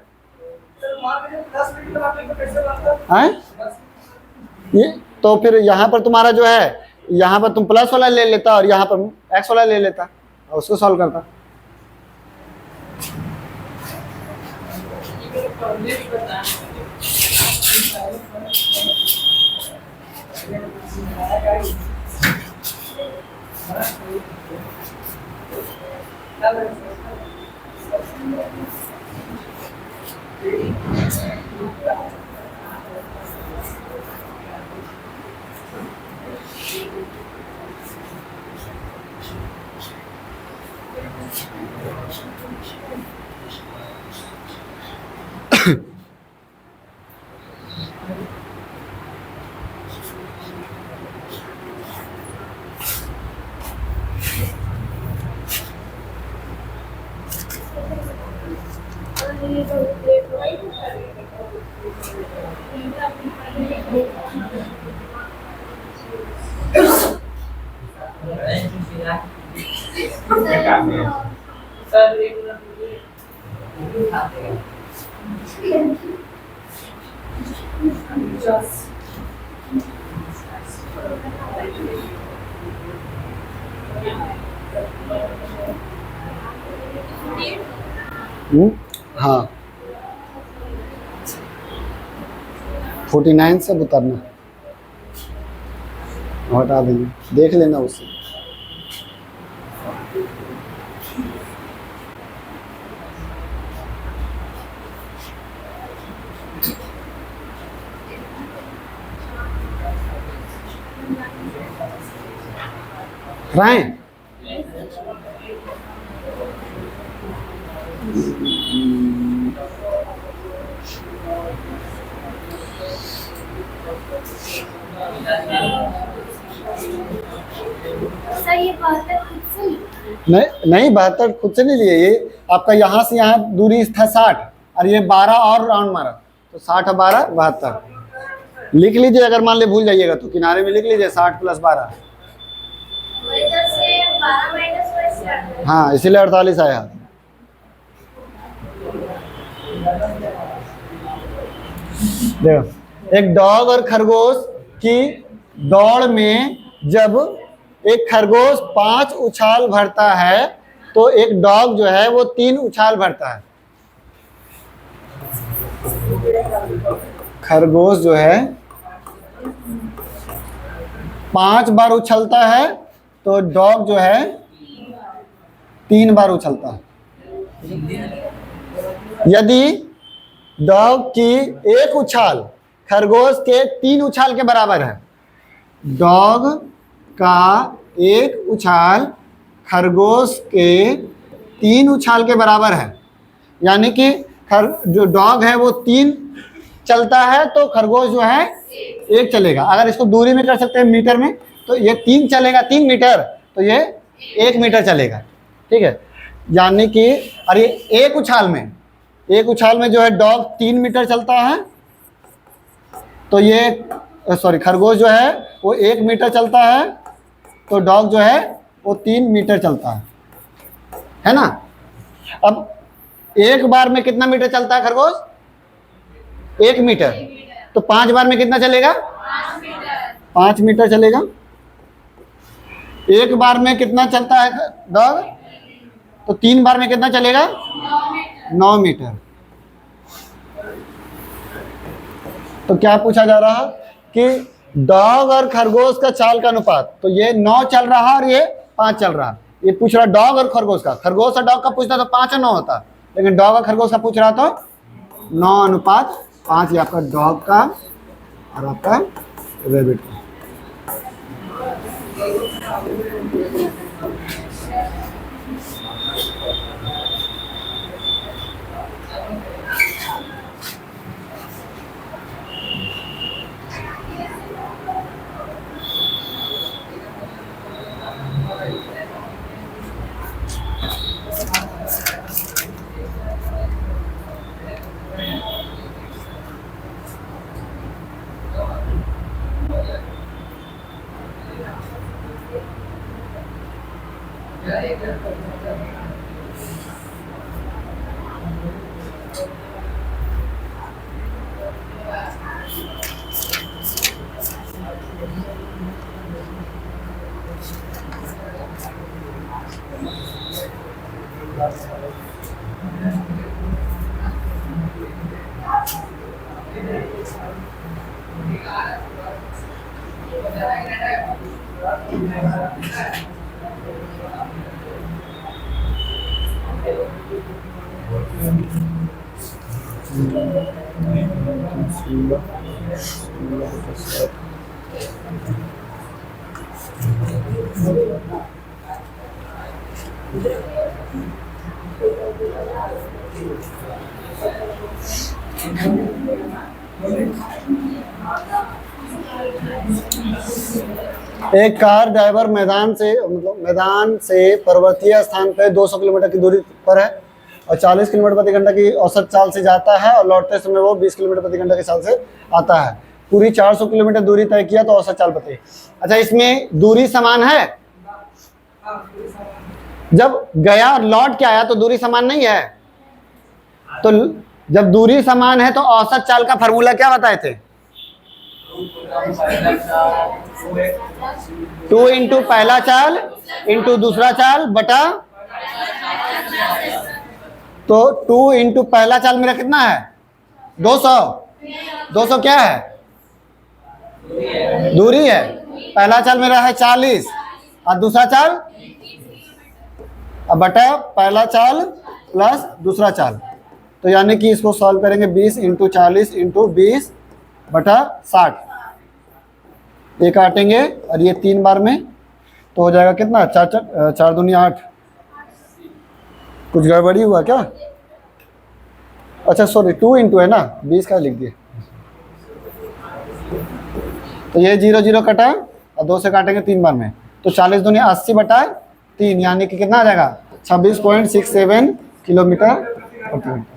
है ये, तो फिर यहाँ पर तुम्हारा जो है, यहाँ पर तुम प्लस वाला ले लेता और यहाँ पर एक्स वाला ले लेता और उसको सॉल्व करता। हाँ 49 से उतरना, हटा देंगे, देख लेना उससे। राय सर ये 72 खुद से नहीं 72 खुद से नहीं लिए, ये आपका यहाँ से यहाँ दूरी था 60 और ये 12 और राउंड मारा तो 60 और 12 72 लिख लीजिए। अगर मान ले भूल जाइएगा तो किनारे में लिख लीजिए 60 + 12। इधर से 12 माइनस वैसे हाँ इसीलिए 48 आया। देखो एक डॉग और खरगोश की दौड़ में जब एक खरगोश 5 उछाल भरता है तो एक डॉग जो है वो 3 उछाल भरता है। खरगोश जो है 5 बार उछलता है तो डॉग जो है 3 बार उछलता है। यदि डॉग की एक उछाल खरगोश के 3 उछाल के बराबर है, डॉग का एक उछाल खरगोश के 3 उछाल के बराबर है, यानी कि जो डॉग है वो 3 चलता है तो खरगोश जो है 1 चलेगा। अगर इसको दूरी में कर सकते हैं मीटर में, तो ये 3 चलेगा 3 मीटर, तो ये 1 मीटर चलेगा। ठीक है, यानी कि अरे एक उछाल में जो है डॉग 3 मीटर चलता है, तो ये खरगोश जो है वो 1 मीटर चलता है, तो डॉग जो है वो 3 मीटर चलता है ना। अब एक बार में कितना मीटर चलता है खरगोश? 1 मीटर। तो 5 बार में कितना चलेगा? 5 मीटर चलेगा। एक बार में कितना चलता है डॉग? तो 3 बार में कितना चलेगा? 9 मीटर। तो क्या पूछा जा रहा है कि डॉग और खरगोश का चाल का अनुपात, तो ये 9 चल रहा है और ये 5 चल रहा है। ये पूछ रहा डॉग और खरगोश का। खरगोश और डॉग का पूछता तो 5 और 9 होता, लेकिन डॉग और खरगोश का पूछ रहा तो 9:5। ये आपका डॉग का और आपका रैबिट का। एक कार ड्राइवर मैदान से पर्वतीय स्थान पर 200 किलोमीटर की दूरी पर है और 40 किलोमीटर प्रति घंटा की औसत चाल से जाता है और लौटते समय वो 20 किलोमीटर प्रति घंटा की चाल से आता है। पूरी 400 किलोमीटर दूरी तय किया तो औसत चाल बताइए। अच्छा, इसमें दूरी समान है? जब गया और लौट के आया तो दूरी समान नहीं है। तो जब दूरी समान है तो औसत चाल का फॉर्मूला क्या बताए थे? 2 इंटू पहला चाल इंटू दूसरा चाल बटा, तो 2 इंटू पहला चाल मेरा कितना है? 200। 200 क्या है? दूरी है। पहला चाल मेरा है 40 और दूसरा चाल, अब बटा पहला चाल प्लस दूसरा चाल, तो यानी कि इसको सॉल्व करेंगे 20 इंटू 40 इंटू 20 बटा 60। ये काटेंगे और ये 3 बार में तो हो जाएगा कितना? 4 दूनी 8। कुछ गड़बड़ी हुआ क्या? अच्छा सॉरी, 2 इंटू है ना, 20 का लिख दिए। तो ये 0 0 कटा और 2 से काटेंगे 3 बार में, तो 40 दूनी 80 बटा 3, यानी कि कितना आ जाएगा? 26.67 किलोमीटर प्रति घंटा।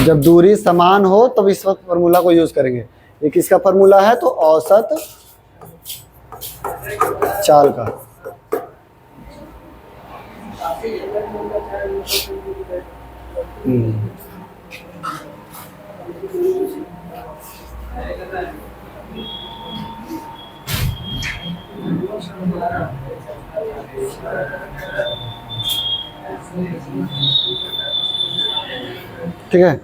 जब दूरी समान हो तब इस वक्त फार्मूला को यूज करेंगे। ये किसका फार्मूला है? तो औसत चाल का। ठीक है।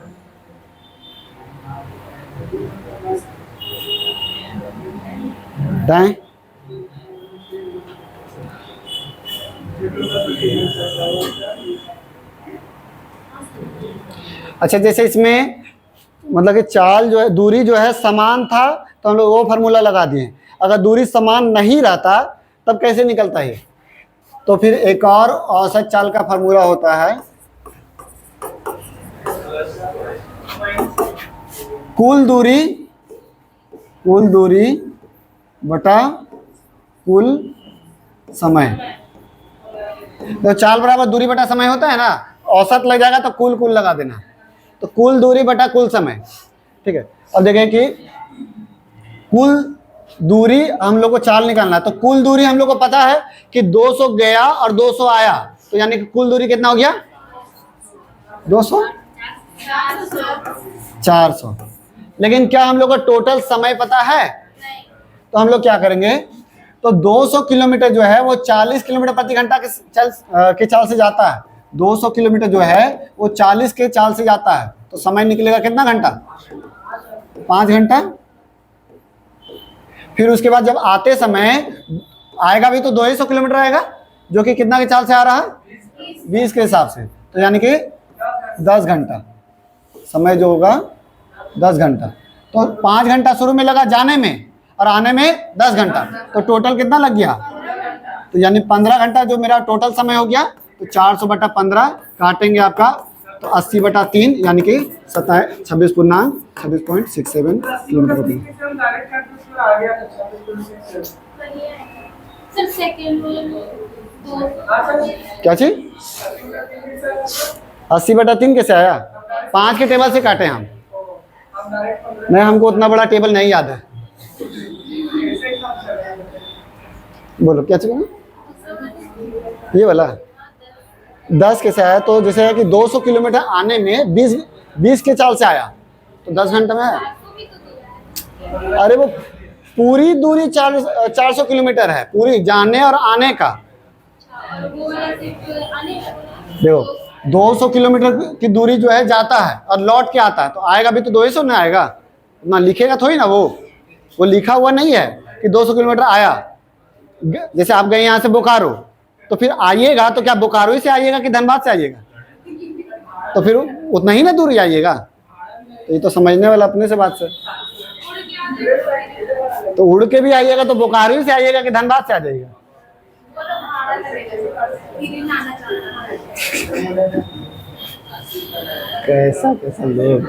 दाएं। अच्छा, जैसे इसमें मतलब कि चाल जो है, दूरी जो है समान था तो हम लोग वो फार्मूला लगा दिए। अगर दूरी समान नहीं रहता तब कैसे निकलता है? तो फिर एक और औसत चाल का फार्मूला होता है, कुल दूरी बटा कुल समय। तो चाल बराबर दूरी बटा समय होता है ना, औसत लग जाएगा तो कुल लगा देना, तो कुल दूरी बटा कुल समय। ठीक है। अब देखें कि कुल दूरी हम लोग को चाल निकालना है, तो कुल दूरी हम लोग को पता है कि 200 गया और 200 आया, तो यानी कि कुल दूरी कितना हो गया? 200 400। लेकिन क्या हम लोग को टोटल समय पता है? तो हम लोग क्या करेंगे, तो 200 किलोमीटर जो है वो 40 किलोमीटर प्रति घंटा के चाल से जाता है। 200 किलोमीटर जो है वो 40 के चाल से जाता है, तो समय निकलेगा कितना घंटा? 5 घंटा। फिर उसके बाद जब आते समय आएगा भी तो 200 किलोमीटर आएगा, जो कि कितना के चाल से आ रहा है? 20 के हिसाब से, तो यानी कि 10 घंटा समय जो होगा 10 घंटा। तो 5 घंटा शुरू में लगा जाने में और आने में 10 घंटा, तो टोटल कितना लग गया? तो यानी 15 घंटा जो मेरा टोटल समय हो गया। तो 400 बटा 15 काटेंगे आपका, तो 80 बटा 3 यानी कि 26.67 किलोमीटर प्रति। क्या चीज? 80 बटा 3 कैसे आया? 5 के टेबल से काटे हम। नहीं, हमको उतना बड़ा टेबल नहीं याद है। बोलो क्या चाहिए? ये वाला 10 कैसे आया? तो जैसे है कि 200 किलोमीटर आने में 20 के चाल से आया, तो 10 घंटे में आया। अरे वो पूरी दूरी 400 किलोमीटर है, पूरी जाने और आने का। देखो 200 किलोमीटर की दूरी जो है जाता है और लौट के आता है, तो आएगा भी तो 200 ना आएगा, ना लिखेगा थोड़ी ना, वो लिखा हुआ नहीं है कि 200 किलोमीटर आया। जैसे आप गए यहाँ से बोकारो, तो फिर आइएगा तो क्या बोकारो ही से आइएगा कि धनबाद से आइएगा? तो फिर उतना ही ना दूरी आइएगा। तो ये तो समझने वाला अपने से बात से, तो उड़ के भी आइएगा तो बोकारो ही से आइएगा कि धनबाद से आ जाइएगा? कैसा कैसा लोग।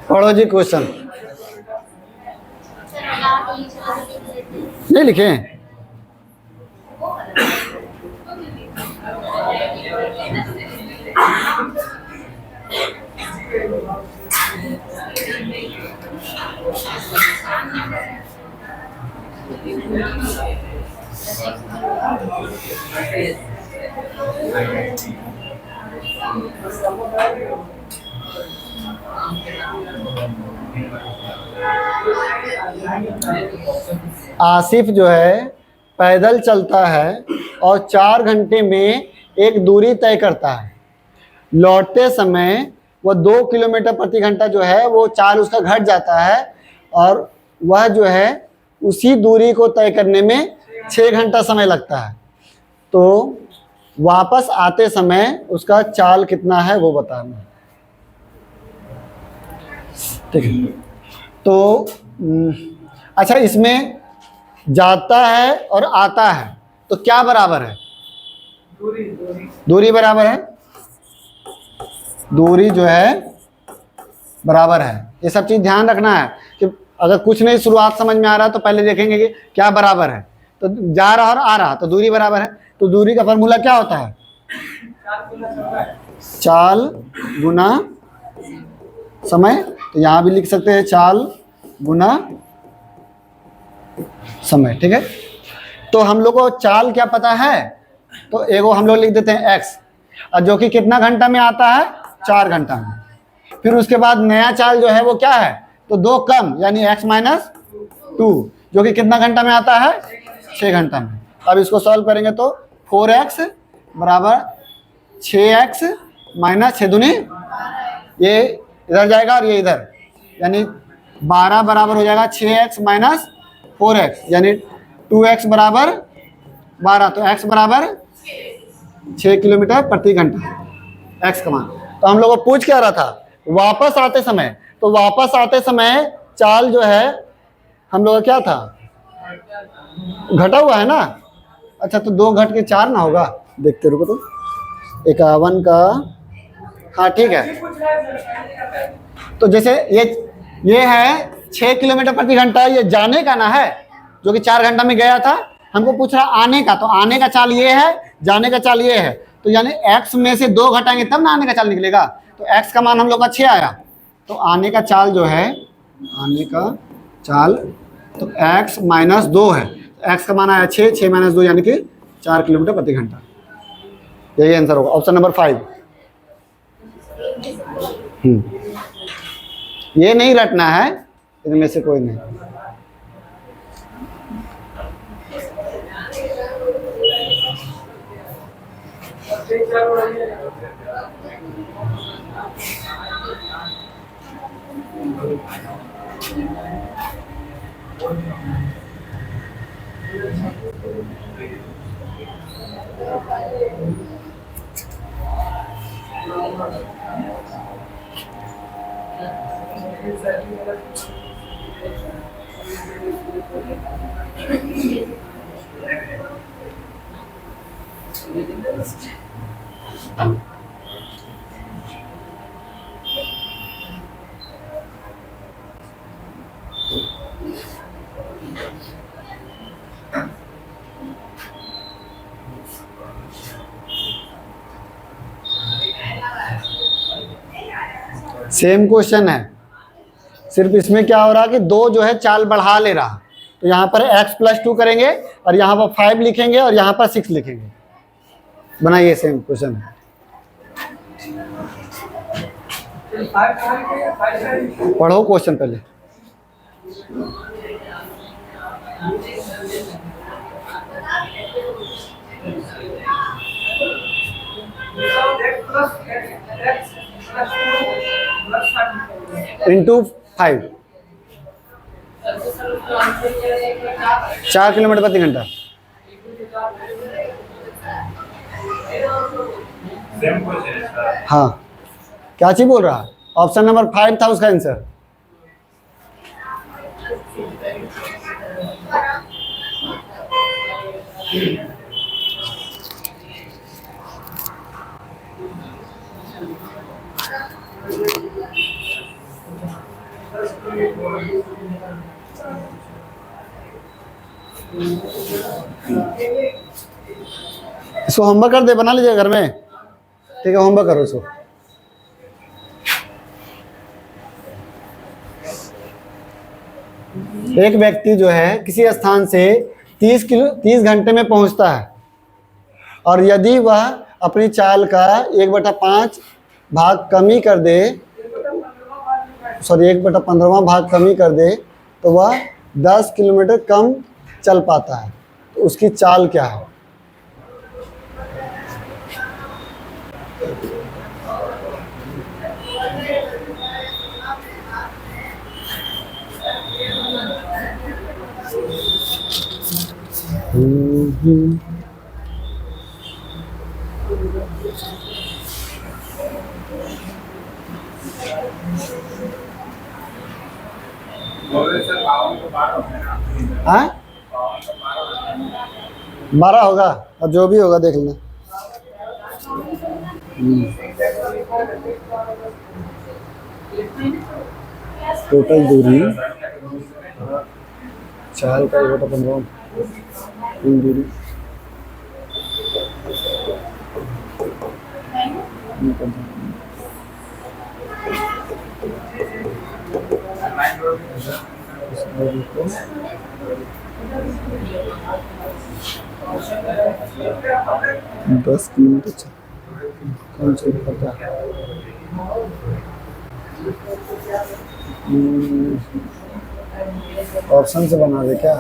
पढ़ो जी क्वेश्चन। नहीं लिखे? आसिफ जो है पैदल चलता है और 4 घंटे में एक दूरी तय करता है। लौटते समय वो 2 किलोमीटर प्रति घंटा जो है वो चाल उसका घट जाता है, और वह जो है उसी दूरी को तय करने में 6 घंटा समय लगता है। तो वापस आते समय उसका चाल कितना है वो बताना। ठीक है। तो अच्छा, इसमें जाता है और आता है तो क्या बराबर है? दूरी बराबर है। दूरी जो है बराबर है। ये सब चीज ध्यान रखना है कि अगर कुछ नहीं शुरुआत समझ में आ रहा तो पहले देखेंगे कि क्या बराबर है। तो जा रहा और आ रहा तो दूरी बराबर है। तो दूरी का फॉर्मूला क्या होता है? चाल गुना समय। तो यहाँ भी लिख सकते हैं चाल गुना समय। ठीक है। तो हम लोग को चाल क्या पता है? तो एगो हम लोग लिख देते हैं x, और जो कि कितना घंटा में आता है? 4 घंटा में। फिर उसके बाद नया चाल जो है वो क्या है? तो 2 कम यानी x - 2, जो कि कितना घंटा में आता है? 6 घंटा में। अब इसको सॉल्व करेंगे तो 4x बराबर 6x माइनस 6 दूनी, ये इधर जाएगा और ये इधर, यानी 12 बराबर हो जाएगा 6x माइनस 4x, यानी 2x बराबर 12, तो x बराबर 6 किलोमीटर प्रति घंटा x का मान। तो हम लोग को पूछ क्या रहा था, वापस आते समय, तो वापस आते समय चाल जो है हम लोग का क्या था, घटा हुआ है ना। अच्छा तो 2 घट के 4 ना होगा, देखते रुको तो 51 का, हाँ ठीक है। तो जैसे ये है 6 किलोमीटर प्रति घंटा, ये जाने का ना है, जो कि 4 घंटा में गया था। हमको पूछ रहा आने का, तो आने का चाल ये है, जाने का चाल ये है, तो यानी x में से 2 घटाएंगे तब ना आने का चाल निकलेगा। तो x का मान हम लोग का 6 आया, तो आने का चाल जो है, आने का चाल तो x माइनस 2 है, x का मान आया 6, 6 माइनस 2 यानी कि 4 किलोमीटर प्रति घंटा। यही आंसर होगा, ऑप्शन नंबर 5। ये नहीं रटना है, इनमें से कोई नहीं। सेम क्वेश्चन है, सिर्फ इसमें क्या हो रहा है कि 2 जो है चाल बढ़ा ले रहा, तो यहाँ पर x + 2 करेंगे और यहाँ पर 5 लिखेंगे और यहाँ पर 6 लिखेंगे। बनाइए, सेम क्वेश्चन है। पढ़ो क्वेश्चन पहले। इंटू 5, 4 किलोमीटर प्रति घंटा। हाँ, क्या चीज बोल रहा है, ऑप्शन नंबर 5 था उसका आंसर। इसको होमवर्क कर दे, बना लीजिए घर में, ठीक है, होमवर्क करो इसको। एक व्यक्ति जो है किसी स्थान से 30 घंटे में पहुंचता है, और यदि वह अपनी चाल का 1/5 भाग कमी कर दे, 1/15वां भाग कमी कर दे, तो वह 10 किलोमीटर कम चल पाता है। तो उसकी चाल क्या है? हाँ, 12 होगा, और जो भी होगा देख लेना। टोटल दूरी चाल का 1/15 कुल दूरी, दस किलोमीटर कौन से पता है? ऑप्शन से बना दे क्या?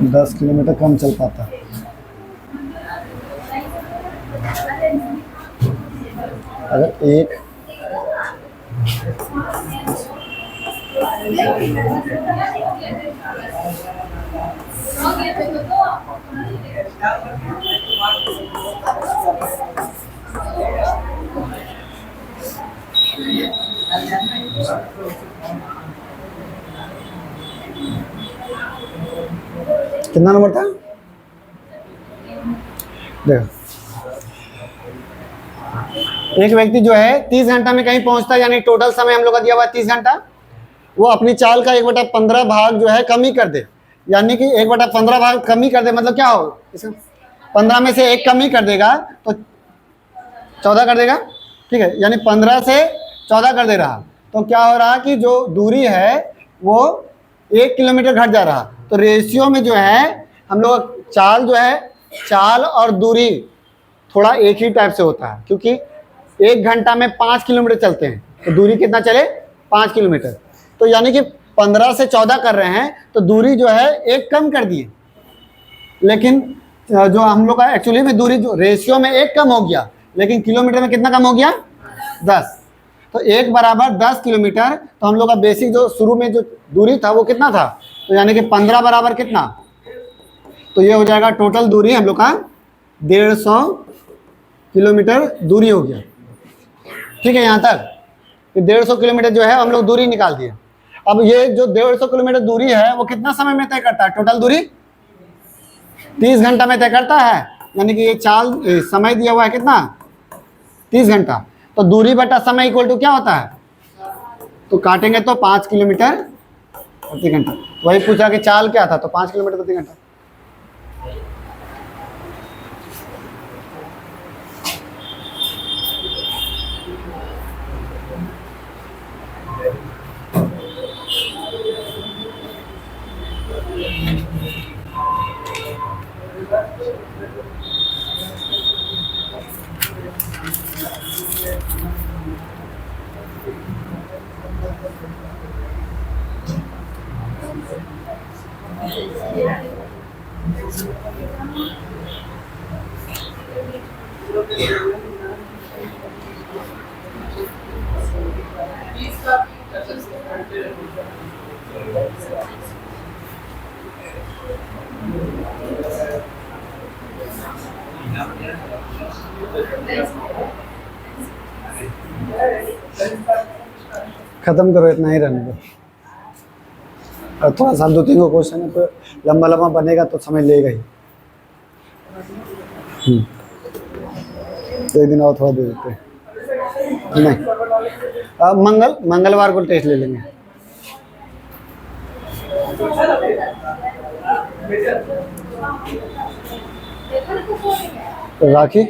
10 किलोमीटर कम चल पाता है। अगर एक कितना नंबर था देखो, एक व्यक्ति जो है 30 घंटा में कहीं पहुंचता है, यानी टोटल समय हम लोग का दिया हुआ है 30 घंटा, वो अपनी चाल का 1/15 भाग जो है कमी कर दे, यानी कि 1/15 भाग कमी कर दे, मतलब क्या हो, इसमें 15 में से 1 कमी कर देगा तो 14 कर देगा, ठीक है, यानी 15 से 14 कर दे रहा, तो क्या हो रहा कि जो दूरी है वो 1 किलोमीटर घट जा रहा। तो रेशियो में जो है हम लोग चाल जो है, चाल और दूरी थोड़ा एक ही टाइप से होता है, क्योंकि 1 घंटा में 5 किलोमीटर चलते हैं, तो दूरी कितना चले 5 किलोमीटर, तो यानी कि 15 से 14 कर रहे हैं, तो दूरी जो है 1 कम कर दिए, लेकिन जो हम लोग का एक्चुअली में दूरी जो रेशियो में 1 कम हो गया, लेकिन किलोमीटर में कितना कम हो गया 10, तो 1 बराबर 10 किलोमीटर। तो हम लोग का बेसिक जो शुरू में जो दूरी था वो कितना था, तो यानी कि 15 बराबर कितना, तो ये हो जाएगा टोटल दूरी हम लोग का 150 किलोमीटर दूरी हो गया, ठीक है। यहाँ तक 150 किलोमीटर जो है हम लोग दूरी निकाल दिए। अब ये जो 150 किलोमीटर दूरी है वो कितना समय में तय करता है, टोटल दूरी 30 घंटा में तय करता है, यानी कि ये चाल समय दिया हुआ है कितना 30 घंटा, तो दूरी बटा समय इक्वल टू क्या होता है, तो काटेंगे तो 5 किलोमीटर प्रति घंटा। वही पूछा कि चाल क्या था, तो 5 किलोमीटर प्रति घंटा। खत्म करो, इतना ही रहने दो, और थोड़ा सा 2-3 को क्वेश्चन तो लंबा लंबा बनेगा तो समय लेगा ही। एक दिन और थोड़ा दे देते हैं, नहीं अब मंगलवार को टेस्ट ले लेंगे। राखी